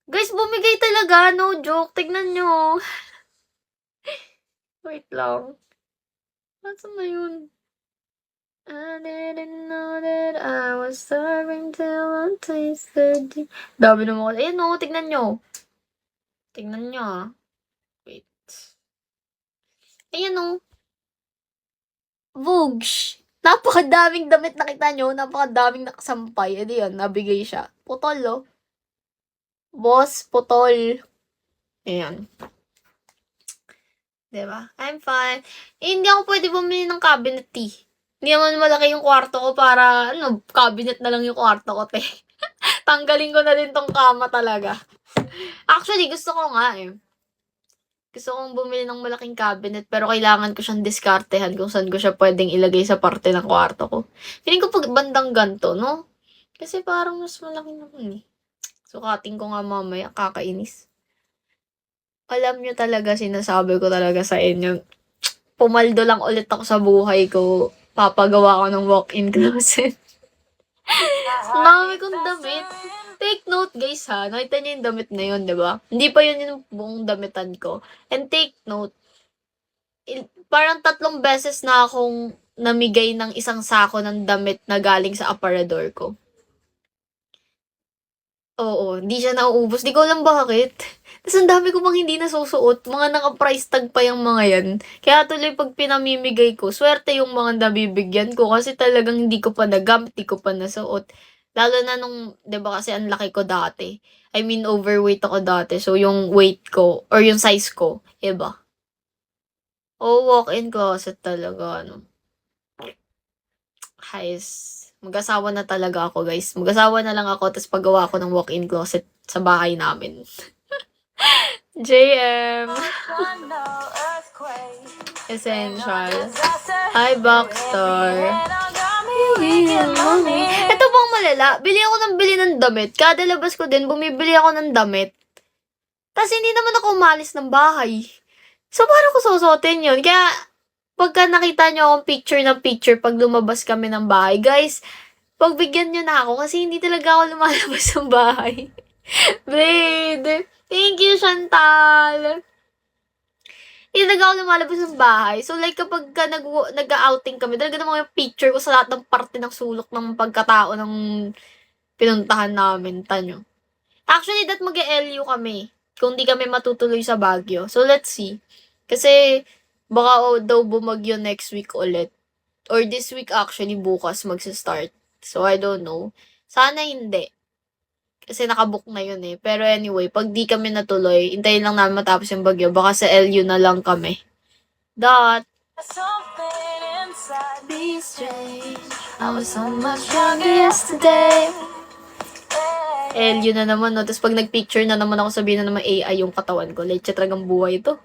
Guys, bumigay talaga, no joke. Tignan nyo. Wait lang. Nasaan na yun? I didn't know that I was starving till I tasted you. Dami naman. Ayan o, tignan nyo. Tignan nyo ah. Wait. Ayan o. Vugs. Napakadaming damit, nakita nyo? Napakadaming nakasampay. E di yan, nabigay siya. Putol oh. Boss, putol. Ayan. Diba? I'm fine. Eh, hindi ako pwede bumili ng cabinet tea. Hindi naman malaki yung kwarto ko para, cabinet na lang yung kwarto ko, te. Tanggalin ko na din tong kama talaga. Actually, gusto ko nga eh. Gusto kong bumili ng malaking cabinet pero kailangan ko siyang diskartehan kung saan ko siya pwedeng ilagay sa parte ng kwarto ko. Feeling ko pag bandang ganto, no? Kasi parang mas malaki naman eh. Sukatin ko nga mamaya, kakainis. Alam nyo talaga, sinasabi ko talaga sa inyo, pumaldo lang ulit ako sa buhay ko, papagawa ko ng walk-in closet. Ang dami kong damit. Take note guys ha, nakita niyo yung damit na yun, di ba? Hindi pa yun yung buong damitan ko. And take note, parang 3 beses na akong namigay ng isang sako ng damit na galing sa aparador ko. Oo, hindi siya nauubos. Di ko alam bakit. Tapos ang dami ko pang hindi nasusuot. Mga naka-price tag pa yung mga yan. Kaya tuloy pag pinamimigay ko, swerte yung mga nabibigyan ko. Kasi talagang hindi ko pa nagamit, hindi ko pa nasuot. Lalo na nung, di ba kasi ang laki ko dati. I mean, overweight ako dati. So, yung weight ko, or yung size ko, iba. Oh, walk-in closet talaga, ano. Hayes. Mag-asawa na talaga ako, guys. Mag-asawa na lang ako, tapos paggawa ko ng walk-in closet sa bahay namin. JM. Essential. Hi, Boxstar. Ito bang malala? Bili ako ng bili ng damit. Kada labas ko din, bumibili ako ng damit. Tapos hindi naman ako umalis ng bahay. So, paano ko susuotin yun? Kaya, pagka nakita nyo akong picture ng picture pag lumabas kami ng bahay, guys, pagbigyan nyo na ako kasi hindi talaga ako lumalabas ng bahay. Blade! Thank you, Chantal! Hindi talaga ako lumalabas ng bahay. So, like, kapag nag-outing kami, talaga naman yung picture ko sa lahat ng parte ng sulok ng pagkatao ng pinuntahan namin. Tanyo. Actually, that mag-LU kami. Kung di kami matutuloy sa Baguio. So, let's see. Kasi, baka daw bumagyo next week ulit. Or this week actually, bukas magsa-start. So, I don't know. Sana hindi. Kasi nakabook na yun eh. Pero anyway, pag di kami natuloy, hintayin lang namin matapos yung bagyo. Baka sa LU na lang kami. Dot. Be strange. I was so much younger yesterday. LU na naman, no? Tapos pag nag-picture na naman ako, sabihin na naman AI yung katawan ko. Leche talagang buhay ito.